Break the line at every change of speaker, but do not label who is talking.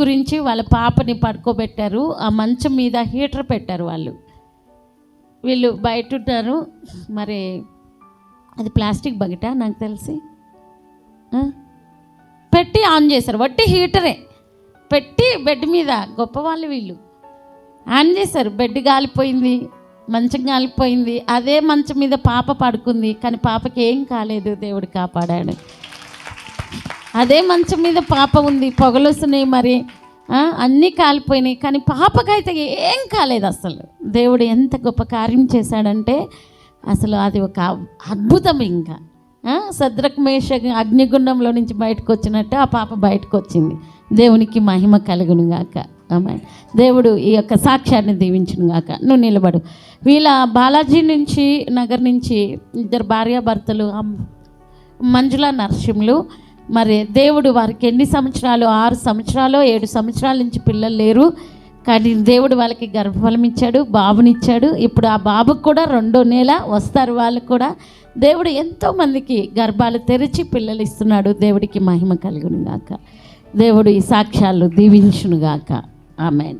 గురించి వాళ్ళ పాపని పడుకోబెట్టారు. ఆ మంచం మీద హీటర్ పెట్టారు. వీళ్ళు బయట ఉంటారు. మరి అది ప్లాస్టిక్ బకెట నాకు తెలిసి పెట్టి ఆన్ చేశారు. వట్టి హీటరే పెట్టి బెడ్ మీద, గొప్పవాళ్ళు వీళ్ళు, ఆన్ చేశారు. బెడ్ గాలిపోయింది, మంచం గాలిపోయింది. అదే మంచం మీద పాప పడుకుంది, కానీ పాపకి ఏం కాలేదు, దేవుడు కాపాడాడు. అదే మంచం మీద పాప ఉంది, పొగలొస్తున్నాయి, మరి అన్నీ కాలిపోయినాయి, కానీ పాపకైతే ఏం కాలేదు. అసలు దేవుడు ఎంత గొప్ప కార్యం చేశాడంటే అసలు అది ఒక అద్భుతం. ఇంకా శద్రక్ మేషక్ అగ్నిగుండంలో నుంచి బయటకు వచ్చినట్టు ఆ పాప బయటకు వచ్చింది. దేవునికి మహిమ కలుగును గాక. ఆమేన్. దేవుడు ఈ యొక్క సాక్ష్యాన్ని దీవించును గాక. నువ్వు నిలబడు. వీళ్ళ బాలాజీ నుంచి నగర్ నుంచి ఇద్దరు భార్యాభర్తలు, మంజుల నరసింహులు. మరి దేవుడు వారికి ఎన్ని సంవత్సరాలు, 6 సంవత్సరాలు 7 సంవత్సరాల నుంచి పిల్లలు లేరు, కానీ దేవుడు వాళ్ళకి గర్భఫలం ఇచ్చాడు, బాబునిచ్చాడు. ఇప్పుడు ఆ బాబుకు కూడా 2వ నెల వస్తారు వాళ్ళు కూడా. దేవుడు ఎంతోమందికి గర్భాలు తెరిచి పిల్లలు ఇస్తున్నాడు. దేవుడికి మహిమ కలుగును గాక. దేవుడు ఈ సాక్ష్యాలు దీవించును గాక. ఆమేన్.